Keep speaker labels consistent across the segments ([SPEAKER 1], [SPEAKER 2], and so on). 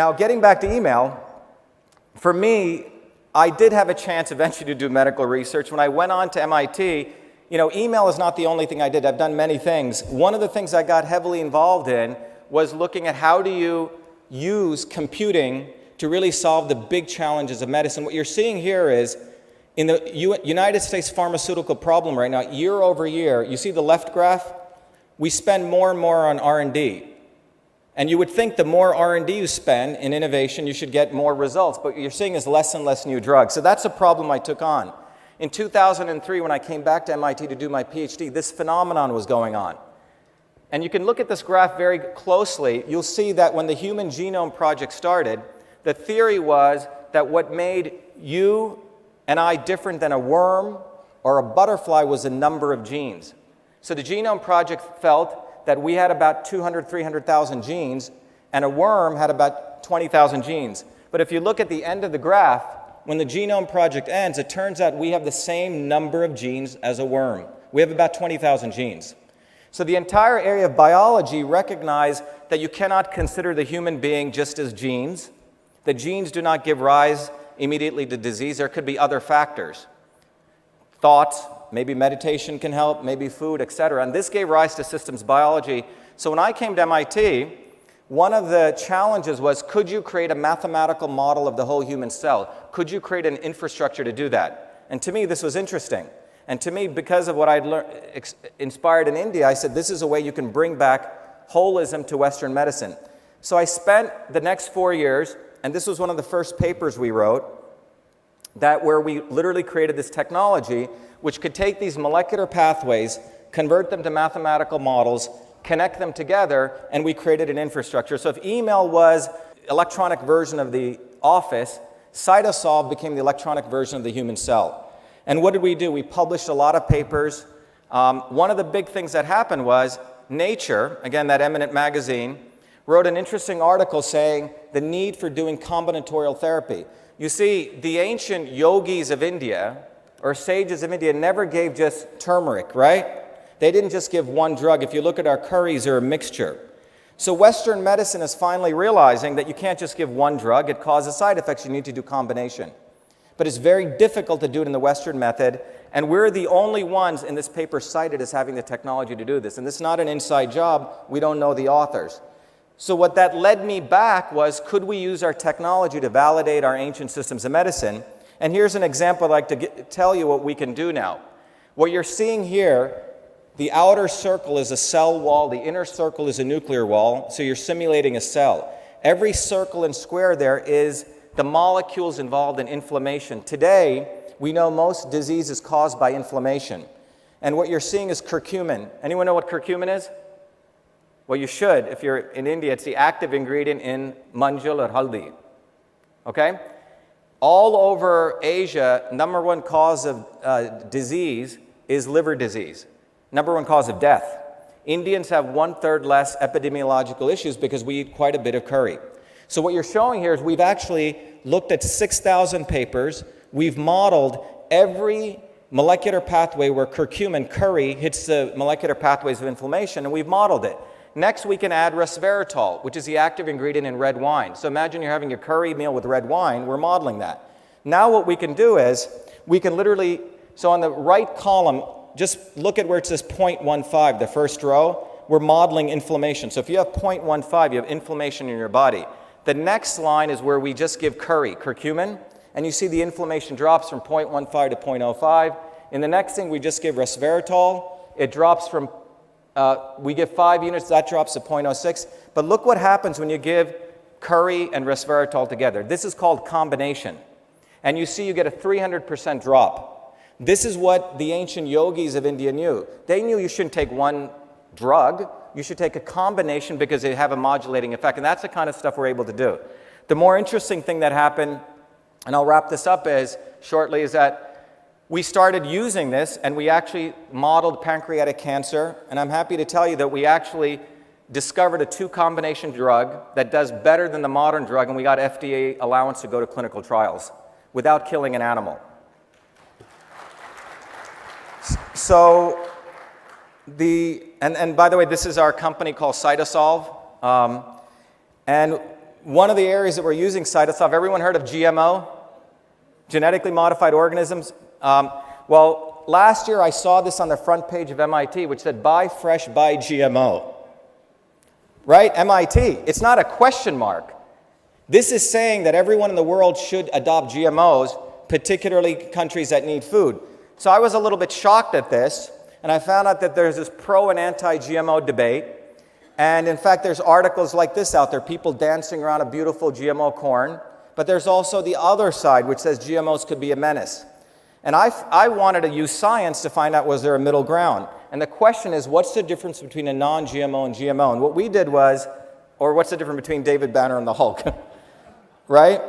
[SPEAKER 1] Now, getting back to email, for me, I did have a chance eventually to do medical research. When I went on to MIT, email is not the only thing I did. I've done many things. One of the things I got heavily involved in was looking at how do you use computing to really solve the big challenges of medicine. What you're seeing here is, in the United States pharmaceutical problem right now, year over year, you see the left graph? We spend more and more on R&D. And you would think the more R&D you spend in innovation, you should get more results. But what you're seeing is less and less new drugs. So that's a problem I took on. In 2003, when I came back to MIT to do my PhD, this phenomenon was going on. And you can look at this graph very closely. You'll see that when the Human Genome Project started, the theory was that what made you and I different than a worm or a butterfly was the number of genes. So the Genome Project felt that we had about 200, 300,000 genes, and a worm had about 20,000 genes. But if you look at the end of the graph, when the Genome Project ends, it turns out we have the same number of genes as a worm. We have about 20,000 genes. So the entire area of biology recognized that you cannot consider the human being just as genes. The genes do not give rise immediately to disease. There could be other factors. Thoughts, maybe meditation can help, maybe food, etc. And this gave rise to systems biology. So when I came to MIT, one of the challenges was, could you create a mathematical model of the whole human cell? Could you create an infrastructure to do that? And to me, this was interesting. And to me, because of what I'd inspired in India, I said, this is a way you can bring back holism to Western medicine. So I spent the next 4 years, and this was one of the first papers we wrote, where we literally created this technology which could take these molecular pathways, convert them to mathematical models, connect them together, and we created an infrastructure. So if email was electronic version of the office, CytoSolve became the electronic version of the human cell. And what did we do? We published a lot of papers. One of the big things that happened was Nature, again, that eminent magazine, wrote an interesting article saying the need for doing combinatorial therapy. You see, the ancient yogis of India, or sages of India, never gave just turmeric, right? They didn't just give one drug. If you look at our curries, they're a mixture. So Western medicine is finally realizing that you can't just give one drug. It causes side effects. You need to do combination. But it's very difficult to do it in the Western method, and we're the only ones in this paper cited as having the technology to do this. And this is not an inside job. We don't know the authors. So what that led me back was, could we use our technology to validate our ancient systems of medicine? And here's an example I'd like to tell you what we can do now. What you're seeing here, the outer circle is a cell wall, the inner circle is a nuclear wall, so you're simulating a cell. Every circle and square there is the molecules involved in inflammation. Today, we know most disease is caused by inflammation. And what you're seeing is curcumin. Anyone know what curcumin is? Well, you should. If you're in India, it's the active ingredient in manjal or haldi. Okay? All over Asia, number one cause of disease is liver disease. Number one cause of death. Indians have 1/3 less epidemiological issues because we eat quite a bit of curry. So what you're showing here is we've actually looked at 6,000 papers. We've modeled every molecular pathway where curcumin, curry, hits the molecular pathways of inflammation, and we've modeled it. Next, we can add resveratrol, which is the active ingredient in red wine. So imagine you're having your curry meal with red wine. We're modeling that. Now what we can do is we can literally, so on the right column, just look at where it says 0.15, the first row. We're modeling inflammation. So if you have 0.15, you have inflammation in your body. The next line is where we just give curcumin, and you see the inflammation drops from 0.15 to 0.05. In the next thing, we just give resveratrol. It drops from, we give 5 units, that drops to 0.06. But look what happens when you give curry and resveratrol together. This is called combination. And you see you get a 300% drop. This is what the ancient yogis of India knew. They knew you shouldn't take one drug. You should take a combination because they have a modulating effect. And that's the kind of stuff we're able to do. The more interesting thing that happened, and I'll wrap this up shortly, is that we started using this and we actually modeled pancreatic cancer. And I'm happy to tell you that we actually discovered a 2-combination drug that does better than the modern drug, and we got FDA allowance to go to clinical trials without killing an animal. So and by the way, this is our company called CytoSolve. And one of the areas that we're using cytosol, everyone heard of GMO? Genetically modified organisms? Well, last year I saw this on the front page of MIT, which said, buy fresh, buy GMO. Right? MIT. It's not a question mark. This is saying that everyone in the world should adopt GMOs, particularly countries that need food. So I was a little bit shocked at this, and I found out that there's this pro and anti-GMO debate. And in fact, there's articles like this out there, people dancing around a beautiful GMO corn. But there's also the other side, which says GMOs could be a menace. And I wanted to use science to find out, was there a middle ground? And the question is, what's the difference between a non-GMO and GMO? And what we did was, or what's the difference between David Banner and the Hulk? Right?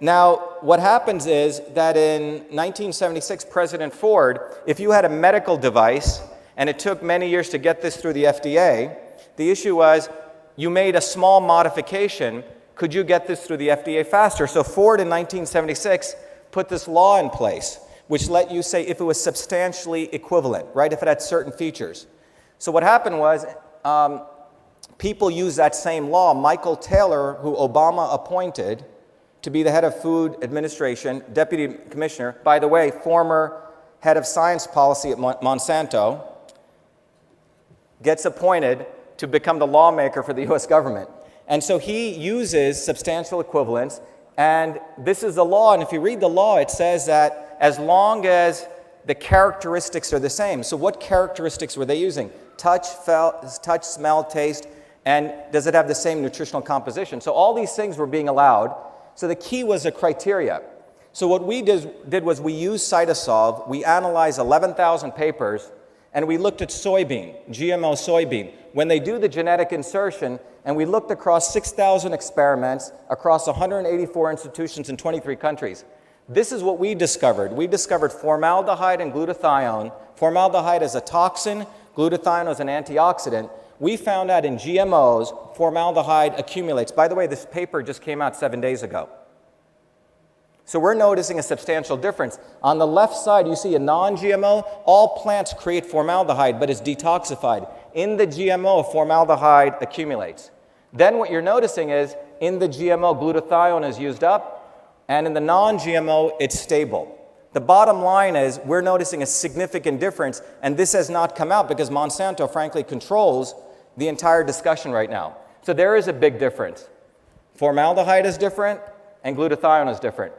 [SPEAKER 1] Now, what happens is that in 1976, President Ford, if you had a medical device, and it took many years to get this through the FDA, the issue was, you made a small modification, could you get this through the FDA faster? So Ford in 1976 put this law in place, which let you say if it was substantially equivalent, right? If it had certain features. So what happened was, people used that same law. Michael Taylor, who Obama appointed to be the head of Food Administration, Deputy Commissioner, by the way, former head of science policy at Monsanto, gets appointed to become the lawmaker for the US government. And so he uses substantial equivalence, and this is the law, and if you read the law, it says that as long as the characteristics are the same. So what characteristics were they using? Touch, smell, taste, and does it have the same nutritional composition? So all these things were being allowed. So the key was the criteria. So what we did was we used cytosol, we analyzed 11,000 papers, and we looked at soybean, GMO soybean. When they do the genetic insertion, and we looked across 6,000 experiments, across 184 institutions in 23 countries. This is what we discovered. We discovered formaldehyde and glutathione. Formaldehyde is a toxin, glutathione is an antioxidant. We found out in GMOs, formaldehyde accumulates. By the way, this paper just came out 7 days ago. So we're noticing a substantial difference. On the left side, you see a non-GMO. All plants create formaldehyde, but it's detoxified. In the GMO, formaldehyde accumulates. Then what you're noticing is, in the GMO, glutathione is used up, and in the non-GMO, it's stable. The bottom line is, we're noticing a significant difference, and this has not come out because Monsanto, frankly, controls the entire discussion right now. So there is a big difference. Formaldehyde is different, and glutathione is different.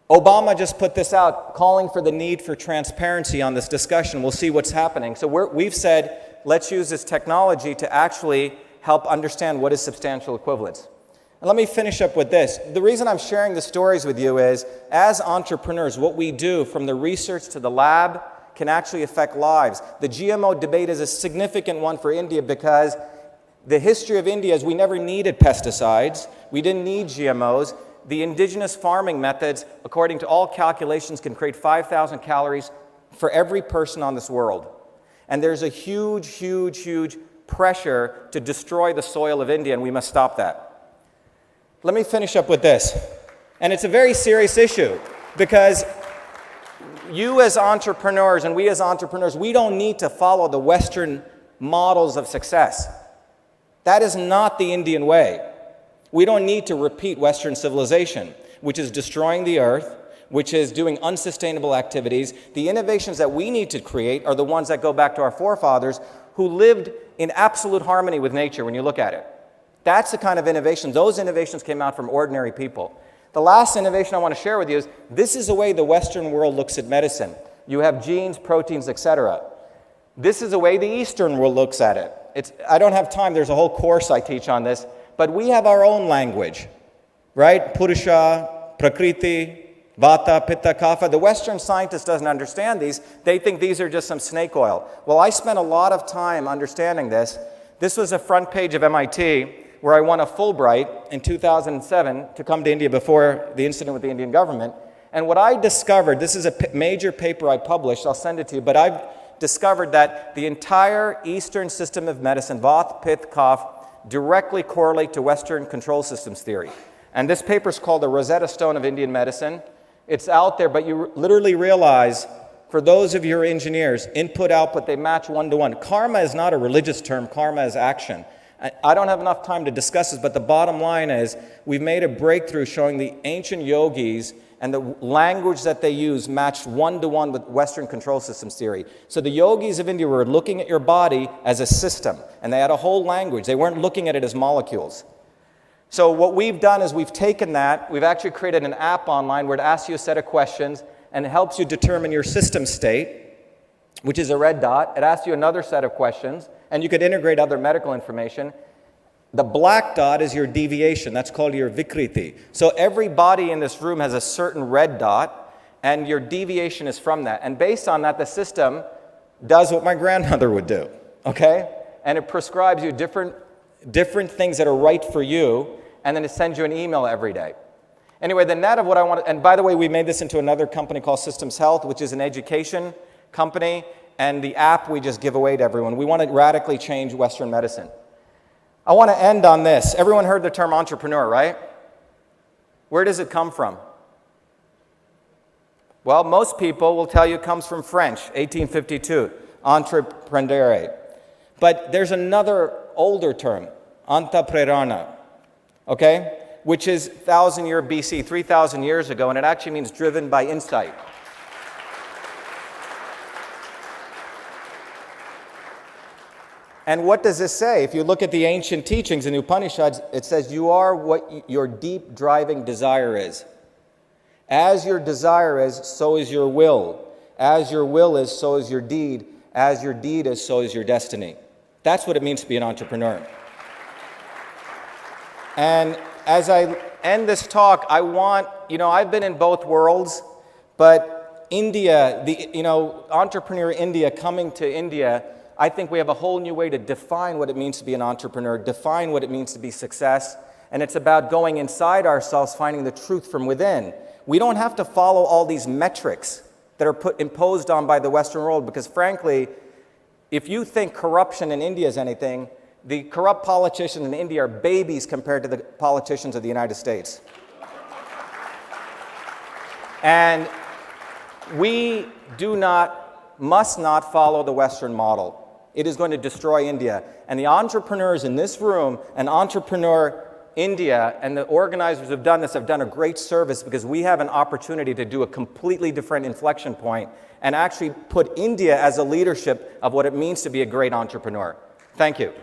[SPEAKER 1] Obama just put this out, calling for the need for transparency on this discussion. We'll see what's happening. So we've said, let's use this technology to actually help understand what is substantial equivalence. And let me finish up with this. The reason I'm sharing the stories with you is, as entrepreneurs, what we do from the research to the lab can actually affect lives. The GMO debate is a significant one for India because the history of India is we never needed pesticides. We didn't need GMOs. The indigenous farming methods, according to all calculations, can create 5,000 calories for every person on this world. And there's a huge, huge, huge pressure to destroy the soil of India, and we must stop that. Let me finish up with this. And it's a very serious issue because you as entrepreneurs and we as entrepreneurs, we don't need to follow the Western models of success. That is not the Indian way. We don't need to repeat Western civilization, which is destroying the earth, which is doing unsustainable activities. The innovations that we need to create are the ones that go back to our forefathers who lived in absolute harmony with nature when you look at it. That's the kind of innovation. Those innovations came out from ordinary people. The last innovation I want to share with you is, this is the way the Western world looks at medicine. You have genes, proteins, etc. This is the way the Eastern world looks at it. I don't have time. There's a whole course I teach on this. But we have our own language, right? Purusha, Prakriti, Vata, Pitta, Kapha. The Western scientist doesn't understand these. They think these are just some snake oil. Well, I spent a lot of time understanding this. This was a front page of MIT where I won a Fulbright in 2007 to come to India before the incident with the Indian government. And what I discovered, this is a major paper I published, I'll send it to you, but I've discovered that the entire Eastern system of medicine, Vata, Pitta, Kapha, directly correlate to Western control systems theory. And this paper is called the Rosetta Stone of Indian medicine. It's out there, but you literally realize, for those of you who are engineers, input, output, they match one-to-one. Karma is not a religious term. Karma is action. I don't have enough time to discuss this, but the bottom line is we've made a breakthrough showing the ancient yogis and the language that they use matched one-to-one with Western control systems theory. So the yogis of India were looking at your body as a system, and they had a whole language. They weren't looking at it as molecules. So what we've done is we've taken that, we've actually created an app online where it asks you a set of questions and it helps you determine your system state, which is a red dot. It asks you another set of questions, and you could integrate other medical information. The black dot is your deviation. That's called your vikriti. So every body in this room has a certain red dot, and your deviation is from that. And based on that, the system does what my grandmother would do, okay? And it prescribes you different things that are right for you, and then it sends you an email every day. Anyway, the net of what I want to, and by the way, we made this into another company called Systems Health, which is an education company, and the app we just give away to everyone. We want to radically change Western medicine. I want to end on this. Everyone heard the term entrepreneur, right? Where does it come from? Well, most people will tell you it comes from French, 1852, entrepreneur. But there's another older term, antaprerana, okay? Which is 1,000 year BC, 3,000 years ago, and it actually means driven by insight. And what does this say? If you look at the ancient teachings in the Upanishads, it says you are what your deep driving desire is. As your desire is, so is your will. As your will is, so is your deed. As your deed is, so is your destiny. That's what it means to be an entrepreneur. And as I end this talk, I want, I've been in both worlds, but India, entrepreneur India coming to India, I think we have a whole new way to define what it means to be an entrepreneur, define what it means to be success, and it's about going inside ourselves, finding the truth from within. We don't have to follow all these metrics that are imposed on by the Western world, because frankly, if you think corruption in India is anything, the corrupt politicians in India are babies compared to the politicians of the United States. And we must not follow the Western model. It is going to destroy India. And the entrepreneurs in this room, and Entrepreneur India, and the organizers who have done this have done a great service, because we have an opportunity to do a completely different inflection point and actually put India as a leadership of what it means to be a great entrepreneur. Thank you.